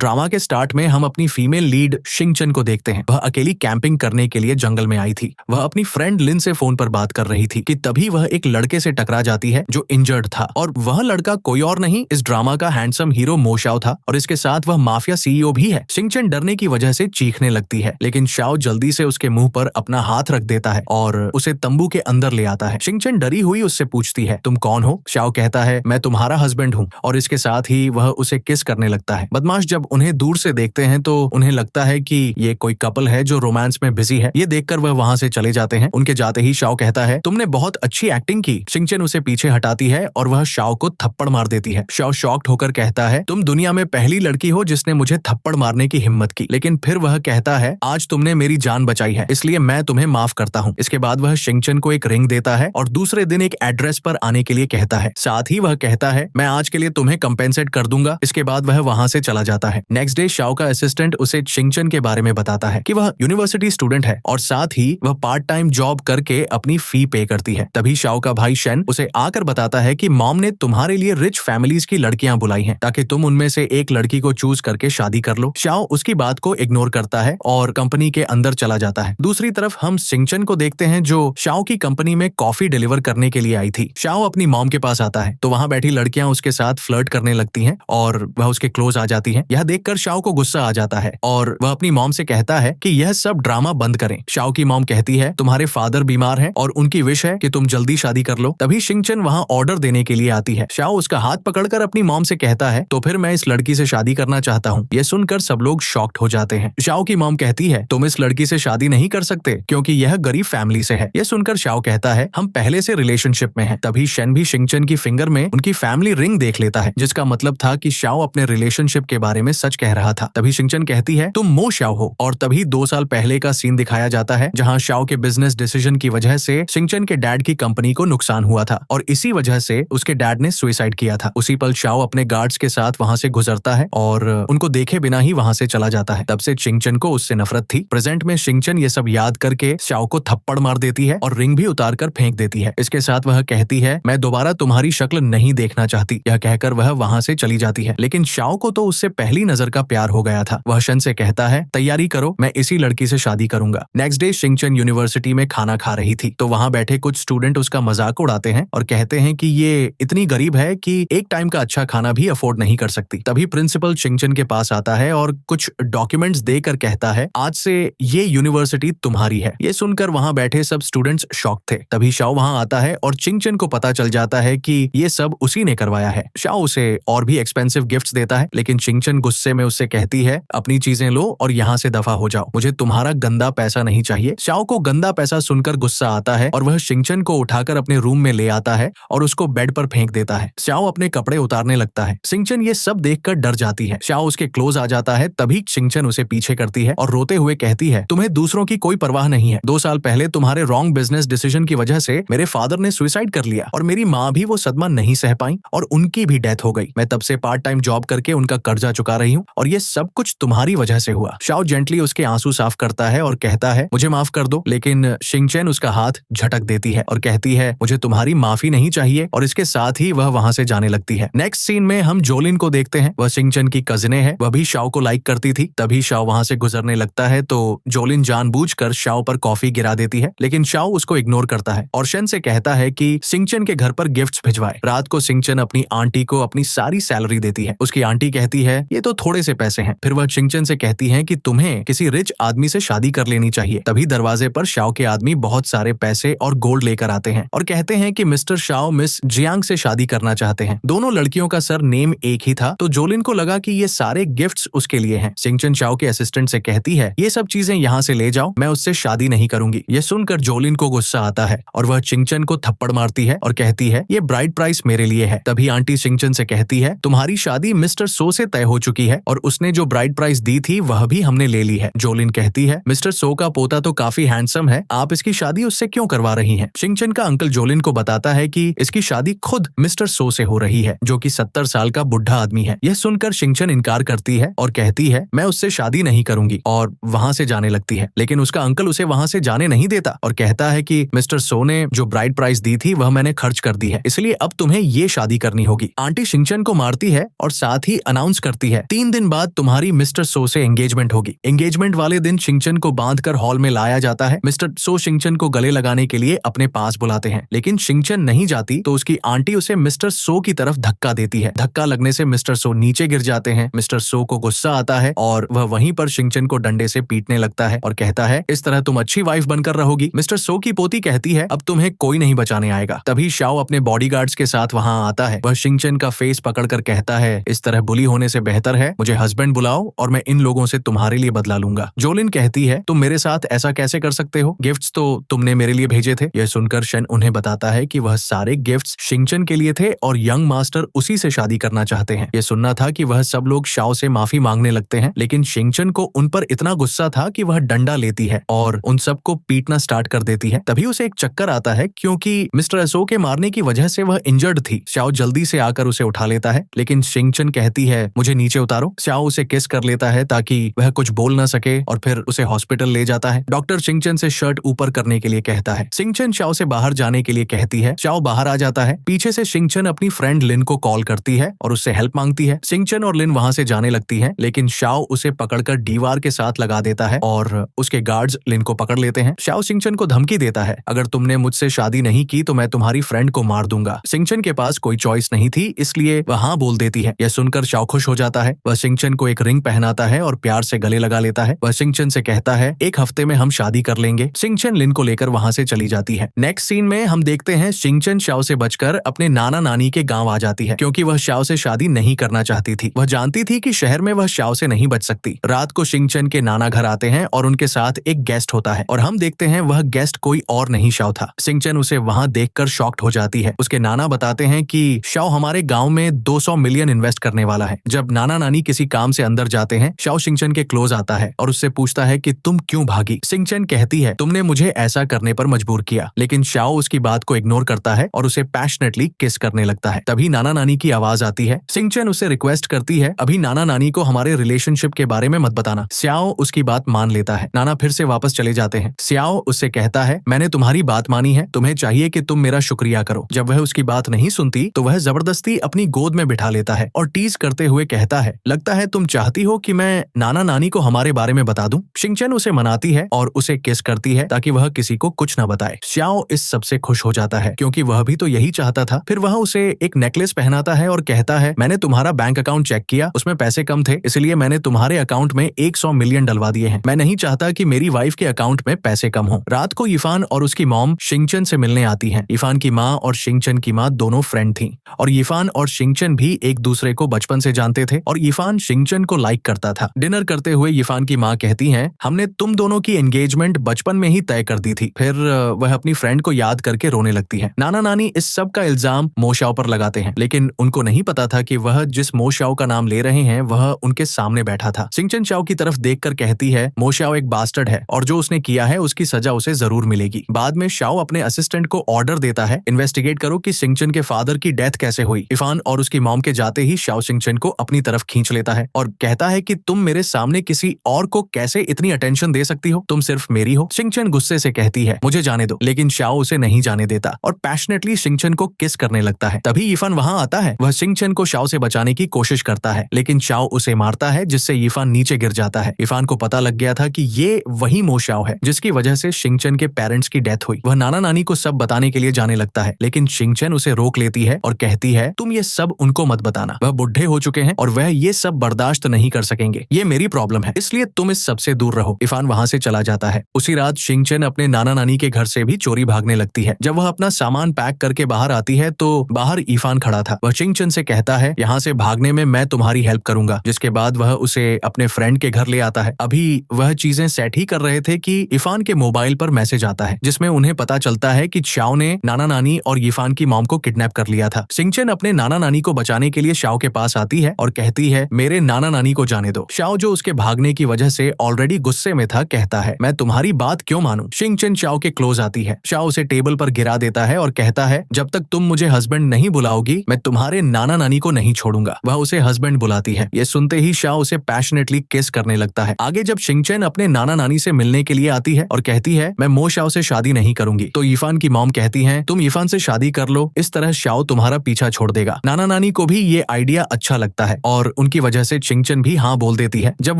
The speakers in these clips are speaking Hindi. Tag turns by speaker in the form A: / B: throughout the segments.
A: ड्रामा के स्टार्ट में हम अपनी फीमेल लीड शिंगचन को देखते हैं। वह अकेली कैंपिंग करने के लिए जंगल में आई थी। वह अपनी फ्रेंड लिन से फोन पर बात कर रही थी कि तभी वह एक लड़के से टकरा जाती है जो इंजर्ड था, और वह लड़का कोई और नहीं इस ड्रामा का हैंडसम हीरो मो शाओ था, और इसके साथ वह माफिया सीईओ भी है। शिंगचन डरने की वजह से चीखने लगती है, लेकिन शाओ जल्दी से उसके मुंह पर अपना हाथ रख देता है और उसे तंबू के अंदर ले आता है। शिंगचन डरी हुई उससे पूछती है, तुम कौन हो? शाओ कहता है, मैं तुम्हारा हस्बैंड हूँ, और इसके साथ ही वह उसे किस करने लगता है। बदमाश जब उन्हें दूर से देखते हैं तो उन्हें लगता है कि ये कोई कपल है जो रोमांस में बिजी है। ये देखकर वह वहां से चले जाते हैं। उनके जाते ही शाओ कहता है, तुमने बहुत अच्छी एक्टिंग की। शिंगचन उसे पीछे हटाती है और वह शाओ को थप्पड़ मार देती है। शाओ शॉक्ड होकर कहता है, तुम दुनिया में पहली लड़की हो जिसने मुझे थप्पड़ मारने की हिम्मत की। लेकिन फिर वह कहता है, आज तुमने मेरी जान बचाई है, इसलिए मैं तुम्हें माफ करता हूँ। इसके बाद वह शिंगचन को एक रिंग देता है और दूसरे दिन एक एड्रेस पर आने के लिए कहता है। साथ ही वह कहता है, मैं आज के लिए तुम्हें कंपेंसेट कर दूंगा। इसके बाद वह वहां से चला जाता है। नेक्स्ट डे शाओ का असिस्टेंट उसे शिंगचन के बारे में बताता है कि वह यूनिवर्सिटी स्टूडेंट है और साथ ही वह पार्ट टाइम जॉब करके अपनी फी पे करती है। तभी शाओ का भाई शेन उसे आकर बताता है कि मॉम ने तुम्हारे लिए रिच फैमिलीज की लड़कियां बुलाई हैं ताकि तुम उनमें से एक लड़की को चूज करके शादी कर लो। शाओ उसकी बात को इग्नोर करता है और कंपनी के अंदर चला जाता है। दूसरी तरफ हम शिंगचन को देखते हैं जो शाओ की कंपनी में कॉफी डिलीवर करने के लिए आई थी। शाओ अपनी मॉम के पास आता है तो वहां बैठी लड़कियां उसके साथ फ्लर्ट करने लगती हैं और वह उसके क्लोज आ जाती हैं। यह देखकर शाओ को गुस्सा आ जाता है और वह अपनी मॉम से कहता है कि यह सब ड्रामा बंद करें। शाओ की मॉम कहती है, तुम्हारे फादर बीमार हैं और उनकी विश है कि तुम जल्दी शादी कर लो। तभी शिंगचन वहां ऑर्डर देने के लिए आती है। शाओ उसका हाथ पकड़कर अपनी मॉम से कहता है, तो फिर मैं इस लड़की से शादी करना चाहता हूँ। यह सुनकर सब लोग शॉक्ड हो जाते हैं। शाओ की मॉम कहती है, तुम इस लड़की से शादी नहीं कर सकते क्योंकि यह गरीब फैमिली से है। यह सुनकर शाओ कहता है, हम पहले से रिलेशनशिप में हैं। तभी शेन भी शिंगचन की फिंगर में उनकी फैमिली रिंग देख लेता है, जिसका मतलब था कि शाओ अपने रिलेशनशिप के बारे में सच कह रहा था। तभी शिंगचन कहती है, तुम मो शाओ हो। और तभी 2 साल पहले का सीन दिखाया जाता है जहां शाओ के बिजनेस डिसीजन की वजह से शिंगचन के डैड की कंपनी को नुकसान हुआ था और इसी वजह से उसके डैड ने सुसाइड किया था। उसी पल शाओ अपने गार्ड्स के साथ वहां से गुजरता है और उनको देखे बिना ही वहां से चला जाता है। तब से शिंगचन को उससे नफरत थी। प्रेजेंट में शिंगचन ये सब याद करके शाओ को थप्पड़ मार देती है और रिंग भी उतार कर फेंक देती है। इसके साथ वह कहती है, मैं दोबारा तुम्हारी शक्ल नहीं देखना चाहती। यह कहकर वह वहां से चली जाती है। लेकिन शाओ को तो उससे पहली नजर का प्यार हो गया था। वह शन से कहता है, तैयारी करो, मैं इसी लड़की से शादी करूंगा। नेक्स्ट डे शिंगचन यूनिवर्सिटी में खाना खा रही थी तो वहां बैठे कुछ स्टूडेंट उसका मजाक उड़ाते हैं और कहते हैं कि ये इतनी गरीब है कि एक टाइम का अच्छा खाना भी अफोर्ड नहीं कर सकती। तभी प्रिंसिपल शिंगचन के पास आता है और कुछ डॉक्यूमेंट्स देकर कहता है, आज से ये यूनिवर्सिटी तुम्हारी है। ये सुनकर वहां बैठे सब स्टूडेंट्स शॉक थे। तभी शाओ वहां आता है और शिंगचन को पता चल जाता है कि ये सब उसी ने करवाया है। शाओ उसे और भी एक्सपेंसिव गिफ्ट्स देता है, लेकिन शिंगचन गुस्से में उससे कहती है, अपनी चीजें लो और यहाँ से दफा हो जाओ, मुझे तुम्हारा गंदा पैसा नहीं चाहिए। शाओ को गंदा पैसा सुनकर गुस्सा आता है और वह शिंगचन को उठाकर अपने रूम में ले आता है और उसको बेड पर फेंक देता है। शाओ अपने कपड़े उतारने लगता है। शिंगचन ये सब देखकर डर जाती है। शाओ उसके क्लोज आ जाता है। तभी शिंगचन उसे पीछे करती है और रोते हुए कहती है, तुम्हें दूसरों की कोई परवाह नहीं है। 2 साल पहले तुम्हारे रॉन्ग बिजनेस डिसीजन की वजह से मेरे फादर ने सुसाइड कर लिया और मेरी माँ भी वो सदमा नहीं सह पाई और उनकी भी डेथ हो गई। मैं तब से पार्ट टाइम जॉब करके उनका कर्जा चुका रही हूँ और ये सब कुछ तुम्हारी वजह से हुआ। शाओ जेंटली उसके आंसू साफ करता है और कहता है, मुझे माफ कर दो। लेकिन शिंगचन उसका हाथ झटक देती है और कहती है, मुझे तुम्हारी माफी नहीं चाहिए, और इसके साथ ही वह वहां से जाने लगती है। नेक्स्ट सीन में हम जोलिन को देखते हैं। वह शिंगचन की कजिने है। वह भी शाओ को लाइक करती थी। तभी शाओ वहां से गुजरने लगता है तो जोलिन जानबूझकर शाओ पर कॉफी गिरा देती है, लेकिन शाओ उसको इग्नोर करता है और शेन से कहता है कि शिंगचन के घर पर गिफ्ट्स भिजवाए। रात को शिंगचन अपनी आंटी को अपनी सारी सैलरी देती है। उसकी आंटी कहती है, ये तो थोड़े से पैसे हैं। फिर वह शिंगचन से कहती है कि तुम्हें किसी रिच आदमी से शादी कर लेनी चाहिए। तभी दरवाजे पर शाओ के आदमी बहुत सारे पैसे और गोल्ड लेकर आते हैं और कहते हैं कि मिस्टर शाओ मिस जियांग से शादी करना चाहते हैं। दोनों लड़कियों का सर नेम एक ही था तो जोलिन को लगा कि ये सारे गिफ्ट्स उसके लिए हैं। शिंगचन शाओ के असिस्टेंट से कहती है, ये सब चीजें यहाँ से ले जाओ, मैं उससे शादी नहीं करूंगी। ये सुनकर जोलिन को गुस्सा आता है और वह शिंगचन को थप्पड़ मारती है और कहती है, ये ब्राइड प्राइस मेरे लिए है। तभी आंटी शिंगचन से कहती है, तुम्हारी शादी मिस्टर सो से तय हो चुकी है और उसने जो ब्राइड प्राइस दी थी वह भी हमने ले ली है। जोलिन कहती है, मिस्टर सो का पोता तो काफी हैंडसम है, आप इसकी शादी उससे क्यों करवा रही हैं? शिंगचन का अंकल जोलिन को बताता है कि इसकी शादी खुद मिस्टर सो से हो रही है, जो कि 70 साल का बुढ़ा आदमी है। यह सुनकर शिंगचन इनकार करती है और कहती है, मैं उससे शादी नहीं करूंगी, और वहां से जाने लगती है। लेकिन उसका अंकल उसे वहां से जाने नहीं देता और कहता है कि मिस्टर सो ने जो ब्राइड प्राइस दी थी वह मैंने खर्च कर दी है, इसलिए अब तुम्हें ये शादी करनी होगी। आंटी शिंगचन को मारती है और साथ ही अनाउंस करती है 3 दिन बाद तुम्हारी मिस्टर सो से एंगेजमेंट होगी। एंगेजमेंट वाले दिन शिंगचन को बांधकर हॉल में लाया जाता है। मिस्टर सो शिंगचन को गले लगाने के लिए अपने पास बुलाते हैं, लेकिन शिंगचन नहीं जाती तो उसकी आंटी उसे मिस्टर सो की तरफ धक्का देती है। धक्का लगने से मिस्टर सो नीचे गिर जाते हैं। मिस्टर सो को गुस्सा आता है और वह वहीं पर शिंगचन को डंडे से पीटने लगता है और कहता है, इस तरह तुम अच्छी वाइफ बनकर रहोगी। मिस्टर सो की पोती कहती है, अब तुम्हें कोई नहीं बचाने आएगा। तभी शाओ अपने बॉडीगार्ड्स के साथ वहां आता है। वह शिंगचन का फेस पकड़कर कहता है, इस तरह बुली होने से बेहतर है मुझे हस्बैंड बुलाओ और मैं इन लोगों से तुम्हारे लिए बदला लूंगा। जोलिन कहती है, तुम मेरे साथ ऐसा कैसे कर सकते हो? गिफ्ट्स तो तुमने मेरे लिए भेजे थे। यह सुनकर शन उन्हें बताता है कि वह सारे गिफ्ट्स शिंगचन के लिए थे और यंग मास्टर उसी से शादी करना चाहते हैं। यह सुनना था कि वह सब लोग शाओ से माफी मांगने लगते हैं, लेकिन शिंगचन को उन पर इतना गुस्सा था कि वह डंडा लेती है और उन सबको पीटना स्टार्ट कर देती है। तभी उसे एक चक्कर आता है क्योंकि मिस्टर असो के मारने की वजह से वह इंजर्ड थी। शाओ जल्दी से आकर उसे उठा लेता है, लेकिन शिंगचन कहती है, मुझे नीचे उतारो। शाओ उसे किस कर लेता है ताकि वह कुछ बोल न सके और फिर उसे हॉस्पिटल ले जाता है। डॉक्टर शिंगचन से शर्ट ऊपर करने के लिए कहता है। शिंगचन शाओ से बाहर जाने के लिए कहती है। शाओ बाहर आ जाता है। पीछे से शिंगचन अपनी फ्रेंड लिन को कॉल करती है और उससे हेल्प मांगती है। शिंगचन और लिन वहां से जाने लगती है, लेकिन शाओ उसे पकड़कर दीवार के साथ लगा देता है और उसके गार्ड्स लिन को पकड़ लेते हैं। शाओ शिंगचन को धमकी देता है, अगर तुमने मुझसे शादी नहीं की तो मैं तुम्हारी फ्रेंड को मार दूंगा। शिंगचन के पास कोई चॉइस नहीं थी, इसलिए वह हाँ बोल देती है। यह सुनकर शाओ खुश हो जाता है। वह शिंगचन को एक रिंग पहनाता है और प्यार से गले लगा लेता है। वह शिंगचन से कहता है, एक हफ्ते में हम शादी कर लेंगे। शिंगचन लिन को लेकर वहां से चली जाती है। नेक्स्ट सीन में हम देखते हैं शिंगचन शाओ से बचकर अपने नाना नानी के गांव आ जाती है, क्योंकि वह शाओ से शादी नहीं करना चाहती थी। वह जानती थी कि शहर में वह शाओ से नहीं बच सकती। रात को शिंगचन के नाना घर आते हैं और उनके साथ एक गेस्ट होता है और हम देखते हैं वह गेस्ट कोई और नहीं शाओ था। शिंगचन उसे वहां देखकर शॉक्ड हो जाती है। उसके नाना बताते हैं कि शाओ हमारे गांव में 200 मिलियन इन्वेस्ट करने वाला है। जब नाना नानी किसी काम से अंदर जाते हैं, शाओ शिंगचन के क्लोज आता है और उससे पूछता है कि तुम क्यों भागी। शिंगचन कहती है, तुमने मुझे ऐसा करने पर मजबूर किया। लेकिन शाओ उसकी बात को इग्नोर करता है और उसे पैशनेटली किस करने लगता है। तभी नाना नानी की आवाज आती है। शिंगचन उसे रिक्वेस्ट करती है, अभी नाना नानी को हमारे रिलेशनशिप के बारे में मत बताना। शाओ उसकी बात मान लेता है। नाना फिर से वापस चले जाते हैं। शाओ उससे कहता है, मैंने तुम्हारी बात मानी है, तुम्हें चाहिए कि तुम मेरा शुक्रिया करो। जब वह उसकी बात नहीं सुनती तो वह जबरदस्ती अपनी गोद में बिठा लेता है और टीज करते हुए कहता है, लगता है तुम चाहती हो कि मैं नाना नानी को हमारे बारे में बता दूं। शिंगचन उसे मनाती है और उसे किस करती है ताकि वह किसी को कुछ न बताए। शाओ इस सबसे खुश हो जाता है क्योंकि वह भी तो यही चाहता था। फिर वह उसे एक नेकलेस पहनाता है और कहता है, मैंने तुम्हारा बैंक अकाउंट चेक किया, उसमें पैसे कम थे, इसलिए मैंने तुम्हारे अकाउंट में 100 मिलियन डलवा दिए हैं। मैं नहीं चाहता कि मेरी वाइफ के अकाउंट में पैसे कम हो। रात को यिफान और उसकी मॉम शिंगचन से मिलने आती हैं। यिफान की माँ और शिंगचन की माँ दोनों फ्रेंड थीं और यिफान और शिंगचन भी एक दूसरे को बचपन से जानते थे और यिफान शिंगचन को लाइक करता था। डिनर करते हुए यिफान की माँ कहती हैं, हमने तुम दोनों की एंगेजमेंट बचपन में ही तय कर दी थी। फिर वह अपनी फ्रेंड को याद करके रोने लगती है। नाना नानी इस सब का इल्जाम मो शाओ पर लगाते हैं, लेकिन उनको नहीं पता था कि वह जिस मो शाओ का नाम ले रहे हैं वह उनके सामने बैठा था। शिंगचन शाओ की तरफ देखकर कहती है, मो शाओ एक बास्टर्ड है और जो उसने किया है उसकी सजा उसे जरूर मिलेगी। बाद में शाओ अपने असिस्टेंट को ऑर्डर देता है, इन्वेस्टिगेट करो कि शिंगचन के फादर की डेथ कैसे हुई। यिफान और उसकी मॉम के जाते ही शाओ शिंगचन को अपनी तरफ खींच लेता है और कहता है कि तुम मेरे सामने किसी और को कैसे इतनी अटेंशन दे सकती हो, तुम सिर्फ मेरी हो। शिंगचन गुस्से से कहती है, मुझे जाने दो, लेकिन शाओ उसे नहीं जाने देता और पैशनेटली शिंगचन को किस करने लगता है। तभी यिफान वहां आता है। वह शिंगचन को शाओ से बचाने की कोशिश करता है, लेकिन शाओ उसे मारता है जिससे यिफान नीचे गिर जाता है। यिफान को पता लग गया था कि ये वही मो शाओ है जिसकी वजह से शिंगचन के पेरेंट्स की डेथ हुई। वह नाना नानी को सब बताने के लिए जाने लगता है, लेकिन शिंगचन उसे रोक लेती है और कहती है, तुम ये सब उनको मत बताना, वह बुढ़े हो चुके हैं और वह ये सब बर्दाश्त नहीं कर सकेंगे। ये मेरी प्रॉब्लम है, इसलिए तुम इस सब से दूर रहो। यिफान वहां से चला जाता है। उसी रात शिंगचन अपने नाना नानी के घर से भी चोरी भागने लगती है। जब वह अपना सामान पैक करके बाहर आती है तो बाहर यिफान खड़ा था। वह शिंगचन से कहता है, यहाँ से भागने में मैं तुम्हारी हेल्प करूंगा। जिसके बाद वह उसे अपने फ्रेंड के घर ले आता है। अभी वह चीजें सेट ही कर रहे थे कि यिफान के मोबाइल पर मैसेज आता है जिसमें उन्हें पता चलता है कि शाओ ने नाना नानी और यिफान की मॉम को किडनैप कर लिया था। शिंगचन अपने नाना नानी को बचाने के लिए शाओ के पास आती है और कहती है, मेरे नाना नानी को जाने दो। शाओ जो उसके भागने की वजह से ऑलरेडी गुस्से में था, कहता है, मैं तुम्हारी बात क्यों मानूं। शिंगचन शाओ के क्लोज आती है। शाओ उसे टेबल पर गिरा देता है और कहता है, जब तक तुम मुझे हस्बैंड नहीं बुलाओगी मैं तुम्हारे नाना नानी को नहीं छोड़ूंगा। वह उसे हस्बैंड बुलाती है। ये सुनते ही शाओ उसे पैशनेटली किस करने लगता है। आगे जब शिंगचन अपने नाना नानी से मिलने के लिए आती है और कहती है, मैं मो शाओ से शादी नहीं करूंगी, तो यिफान की मॉम कहती है, तुम यिफान से शादी कर लो, इस तरह शाओ तुम्हारा पीछा छोड़ देगा। नाना नानी को भी ये आइडिया अच्छा लगता है और और उनकी वजह से शिंगचन भी हाँ बोल देती है। जब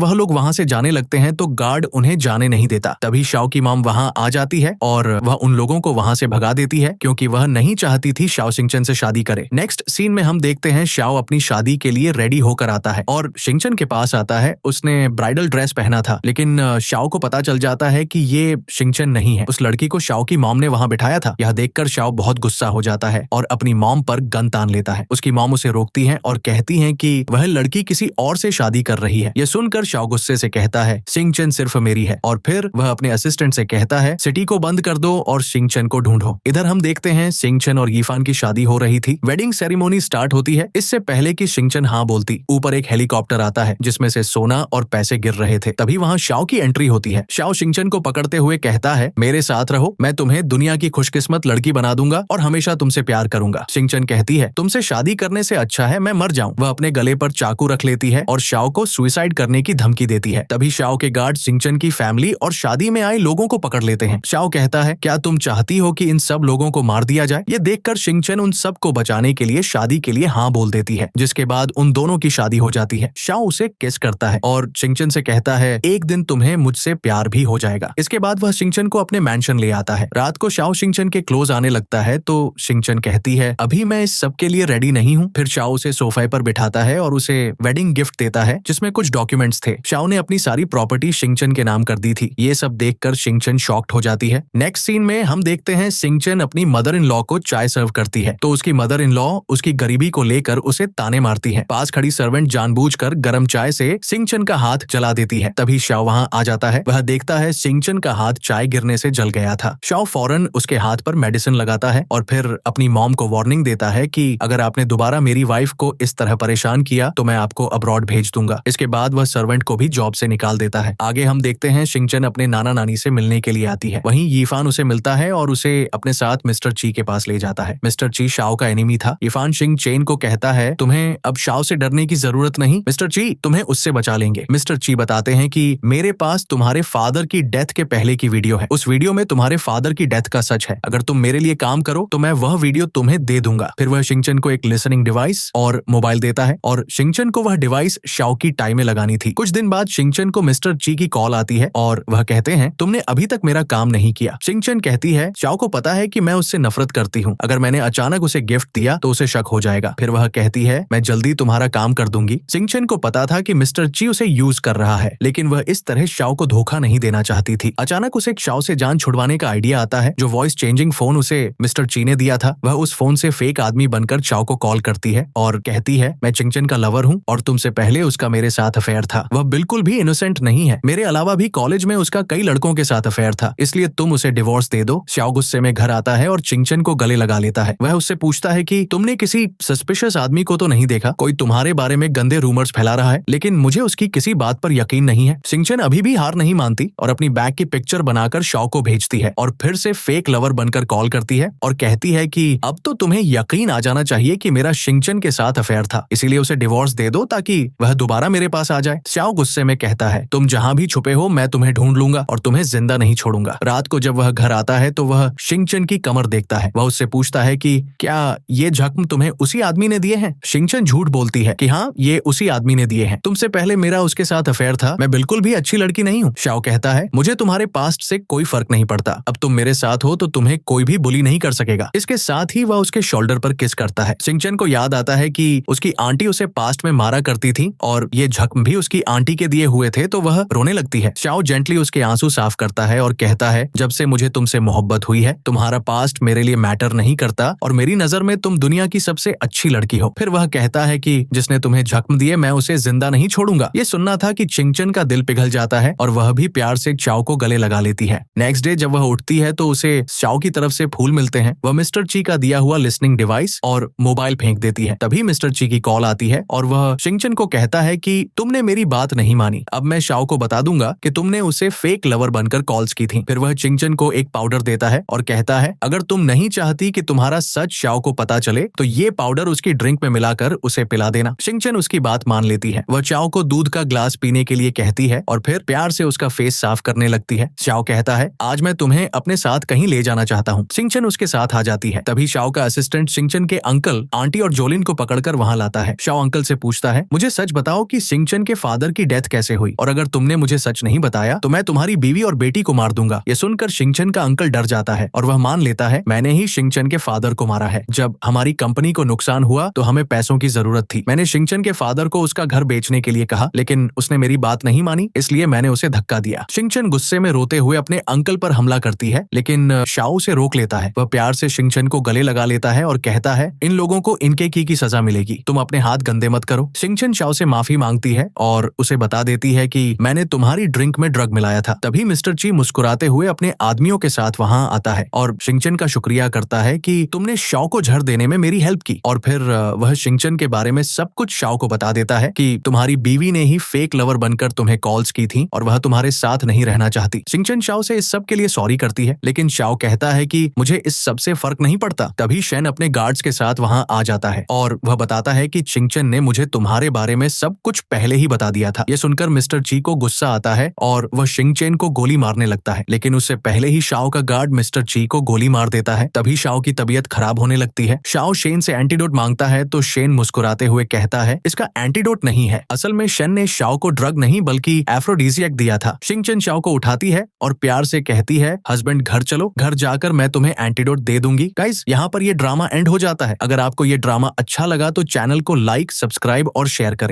A: वह लोग वहाँ से जाने लगते हैं तो गार्ड उन्हें जाने नहीं देता। तभी शाओ की मॉम वहाँ आ जाती है और वह उन लोगों को वहाँ से भगा देती है क्योंकि वह नहीं चाहती थी शाओ शिंगचन से शादी करे। नेक्स्ट सीन में हम देखते हैं शाओ अपनी शादी के लिए रेडी होकर आता है और शिंगचन के पास आता है। उसने ब्राइडल ड्रेस पहना था, लेकिन शाओ को पता चल जाता है कि ये शिंगचन नहीं है। उस लड़की को शाओ की मॉम ने वहाँ बिठाया था। यह देखकर शाओ बहुत गुस्सा हो जाता है और अपनी मॉम पर गन तान लेता है। उसकी मॉम उसे रोकती है और कहती है कि वह लड़की किसी और से शादी कर रही है। यह सुनकर शाओ गुस्से से कहता है शिंगचन सिर्फ मेरी है, और फिर वह अपने असिस्टेंट से कहता है सिटी को बंद कर दो और शिंगचन को ढूंढो। इधर हम देखते हैं शिंगचन और यीफान की शादी हो रही थी। वेडिंग सेरेमनी स्टार्ट होती है। इससे पहले कि शिंगचन हाँ बोलती, ऊपर एक हेलीकॉप्टर आता है जिसमें से सोना और पैसे गिर रहे थे। तभी वहाँ शाओ की एंट्री होती है। शाओ शिंगचन को पकड़ते हुए कहता है मेरे साथ रहो, मैं तुम्हें दुनिया की खुशकिस्मत लड़की बना दूंगा और हमेशा तुमसे प्यार करूंगा। शिंगचन कहती है तुमसे शादी करने से अच्छा है मैं मर जाऊं। वह अपने गले पर चाकू रख लेती है और शाओ को सुसाइड करने की धमकी देती है। तभी शाओ के गार्ड शिंगचन की फैमिली और शादी में आए लोगों को पकड़ लेते हैं। शाओ कहता है क्या तुम चाहती हो कि इन सब लोगों को मार दिया जाए? ये देखकर शिंगचन उन सब को बचाने के लिए शादी के लिए हाँ बोल देती है, जिसके बाद उन दोनों की शादी हो जाती है। शाओ उसे किस करता है और शिंगचन से कहता है एक दिन तुम्हें मुझसे प्यार भी हो जाएगा। इसके बाद वह शिंगचन को अपने मैंशन ले आता है। रात को शाओ शिंगचन के क्लोज आने लगता है तो शिंगचन कहती है अभी मैं इस सब के लिए रेडी नहीं हूँ। फिर शाओ उसे सोफे पर बिठाता है और उसे वेडिंग गिफ्ट देता है जिसमें कुछ डॉक्यूमेंट्स थे। शाओ ने अपनी सारी प्रॉपर्टी शिंगचन के नाम कर दी थी। ये सब देखकर शिंगचन शॉक्ड हो जाती है। नेक्स्ट सीन में हम देखते हैं शिंगचन अपनी मदर इन लॉ को चाय सर्व करती है तो उसकी मदर इन लॉ उसकी गरीबी को लेकर उसे ताने मारती है। पास खड़ी सर्वेंट जानबूझकर गर्म चाय से शिंगचन का हाथ जला देती है। तभी शाओ वहाँ आ जाता है। वह देखता है शिंगचन का हाथ चाय गिरने से जल गया था। शाओ फौरन उसके हाथ पर मेडिसिन लगाता है और फिर अपनी मॉम को वार्निंग देता है कि अगर आपने दोबारा मेरी वाइफ को इस तरह परेशान किया तो मैं आपको अब्रॉड भेज दूंगा। इसके बाद वह सर्वेंट को भी जॉब से निकाल देता है। आगे हम देखते हैं शिंगचन अपने नाना नानी से मिलने के लिए आती है। वहीं यीफान उसे मिलता है और उसे अपने साथ मिस्टर ची के पास ले जाता है। मिस्टर ची शाओ का एनिमी था। यीफान शिंगचन को कहता है तुम्हें अब शाओ से डरने की जरूरत नहीं, मिस्टर ची तुम्हें उससे बचा लेंगे। मिस्टर ची बताते हैं कि मेरे पास तुम्हारे फादर की डेथ के पहले की वीडियो है। उस वीडियो में तुम्हारे फादर की डेथ का सच है। अगर तुम मेरे लिए काम करो तो मैं वह वीडियो तुम्हें दे दूंगा। फिर वह शिंगचन को एक लिसनिंग डिवाइस और मोबाइल देता है और शिंगचन को वह डिवाइस शाओ की टाई में लगानी थी। कुछ दिन बाद शिंगचन को मिस्टर ची की कॉल आती है और वह कहते हैं तुमने अभी तक मेरा काम नहीं किया। शिंगचन कहती है शाओ को पता है कि मैं उससे नफरत करती हूँ। अगर मैंने अचानक उसे गिफ्ट दिया तो उसे शक हो जाएगा। फिर वह कहती है मैं जल्दी तुम्हारा काम कर दूंगी। शिंगचन को पता था कि मिस्टर ची उसे यूज कर रहा है, लेकिन वह इस तरह शाओ को धोखा नहीं देना चाहती थी। अचानक उसे शाओ से जान छुड़वाने का आइडिया आता है। जो वॉइस चेंजिंग फोन उसे मिस्टर ची ने दिया था, वह उस फोन से फेक आदमी बनकर शाओ को कॉल करती है और कहती है मैं शिंगचन का लवर हूँ और तुमसे पहले उसका मेरे साथ अफेयर था। वह बिल्कुल भी इनोसेंट नहीं है। मेरे अलावा भी कॉलेज में उसका कई लड़कों के साथ अफेयर था, इसलिए तुम उसे डिवोर्स दे दो। शाओ गुस्से में घर आता है और शिंगचन को गले लगा लेता है। वह उससे पूछता है कि तुमने किसी सस्पिशियस आदमी को तो नहीं देखा? कोई तुम्हारे बारे में गंदे रूमर्स फैला रहा है, लेकिन मुझे उसकी किसी बात पर यकीन नहीं है। शिंगचन अभी भी हार नहीं मानती और अपनी बैग की पिक्चर बनाकर शाओ को भेजती है और फिर से फेक लवर बनकर कॉल करती है और कहती है कि अब तो तुम्हें यकीन आ जाना चाहिए कि मेरा शिंगचन के साथ अफेयर था, इसीलिए उसे डिवोर्स दे दो ताकि वह दोबारा मेरे पास आ जाए। शाओ गुस्से में कहता है तुम जहाँ भी छुपे हो मैं तुम्हें ढूंढ लूंगा और तुम्हें जिंदा नहीं छोड़ूंगा। रात को जब वह घर आता है तो वह शिंगचन की कमर देखता है। वह उससे पूछता है कि क्या ये जख्म तुम्हें उसी आदमी ने दिए हैं? शिंगचन झूठ बोलती है कि हाँ ये उसी आदमी ने दिए हैं। तुमसे पहले मेरा उसके साथ अफेयर था। मैं बिल्कुल भी अच्छी लड़की नहीं हूँ। शाओ कहता है मुझे तुम्हारे पास्ट से कोई फर्क नहीं पड़ता। अब तुम मेरे साथ हो तो तुम्हें कोई भी बुली नहीं कर सकेगा। इसके साथ ही वह उसके शोल्डर पर किस करता है। शिंगचन को याद आता है कि उसकी आंटी उसे पास्ट में मारा करती थी और ये जख्म भी उसकी आंटी के दिए हुए थे, तो वह रोने लगती है। शाओ जेंटली उसके आंसू साफ करता है और कहता है जब से मुझे तुमसे मोहब्बत हुई है तुम्हारा पास्ट मेरे लिए मैटर नहीं करता और मेरी नजर में तुम दुनिया की सबसे अच्छी लड़की हो। फिर वह कहता है कि जिसने तुम्हें जख्म दिए मैं उसे जिंदा नहीं छोड़ूंगा। ये सुनना था कि शिंगचन का दिल पिघल जाता है और वह भी प्यार से शाओ को गले लगा लेती है। नेक्स्ट डे जब वह उठती है तो उसे शाओ की तरफ से फूल मिलते हैं। वह मिस्टर ची का दिया हुआ लिसनिंग डिवाइस और मोबाइल फेंक देती है। तभी मिस्टर ची की कॉल आती है और वह शिंगचन को कहता है कि तुमने मेरी बात नहीं मानी। अब मैं शाओ को बता दूंगा कि तुमने उसे फेक लवर बनकर कॉल्स की थी। फिर वह शिंगचन को एक पाउडर देता है और कहता है अगर तुम नहीं चाहती कि तुम्हारा सच शाओ को पता चले तो ये पाउडर उसकी ड्रिंक में मिलाकर उसे पिला देना। शिंगचन उसकी बात मान लेती है। वह शाओ को दूध का ग्लास पीने के लिए कहती है और फिर प्यार से उसका फेस साफ करने लगती है। शाओ कहता है आज मैं तुम्हें अपने साथ कहीं ले जाना चाहता हूँ। शिंगचन उसके साथ आ जाती है। तभी शाओ का असिस्टेंट शिंगचन के अंकल, आंटी और जोलिन को पकड़कर वहाँ लाता है। शाओ अंकल से पूछता है, मुझे सच बताओ कि शिंगचन के फादर की डेथ कैसे हुई, और अगर तुमने मुझे सच नहीं बताया तो मैं तुम्हारी बीवी और बेटी को मार दूंगा। ये सुनकर शिंगचन का अंकल डर जाता है और वह मान लेता है, मैंने ही शिंगचन के फादर को मारा है। जब हमारी कंपनी को नुकसान हुआ तो हमें पैसों की जरूरत थी। मैंने शिंगचन के फादर को उसका घर बेचने के लिए कहा, लेकिन उसने मेरी बात नहीं मानी, इसलिए मैंने उसे धक्का दिया। शिंगचन गुस्से में रोते हुए अपने अंकल पर हमला करती है, लेकिन शाओ उसे रोक लेता है। वह प्यार से शिंगचन को गले लगा लेता है और कहता है, इन लोगों को इनके की सजा मिलेगी, तुम अपने हाथ गंदे मत करो। शिंगचन शाओ से माफी मांगती है और उसे बता देती है कि मैंने तुम्हारी ड्रिंक में ड्रग मिलाया था। तभी मिस्टर ची मुस्कुराते हुए अपने आदमियों के साथ वहां आता है और शिंगचन का शुक्रिया करता है कि तुमने शाओ को झड़ देने में मेरी हेल्प की। और फिर वह शिंगचन के बारे में सब कुछ शाओ को बता देता है कि तुम्हारी बीवी ने ही फेक लवर बनकर तुम्हें कॉल्स की थी और वह तुम्हारे साथ नहीं रहना चाहती। शिंगचन शाओ से इस सब के लिए सॉरी करती है, लेकिन शाओ कहता है कि मुझे इस सब से फर्क नहीं पड़ता। तभी शेन अपने गार्ड्स के साथ वहां आ जाता है और वह बताता है कि शिंगचन ने मुझे तुम्हारे बारे में सब कुछ पहले ही बता दिया था। यह सुनकर मिस्टर ची को गुस्सा आता है और वह शिंगचन को गोली मारने लगता है, लेकिन उससे पहले ही शाओ का गार्ड मिस्टर ची को गोली मार देता है। तभी शाओ की तबीयत खराब होने लगती है। शाओ शेन से एंटीडोट मांगता है तो शेन मुस्कुराते हुए कहता है, इसका एंटीडोट नहीं है, असल में शेन ने शाओ को ड्रग नहीं बल्कि एफ्रोडीजियक दिया था। शिंगचन शाओ को उठाती है और प्यार से कहती है, हस्बैंड घर चलो, घर जाकर मैं तुम्हें एंटीडोट दे दूंगी। गाइस, यहाँ पर ये ड्रामा एंड हो जाता है। अगर आपको ये ड्रामा अच्छा लगा तो चैनल को लाइक, सब्सक्राइब और शेयर करें।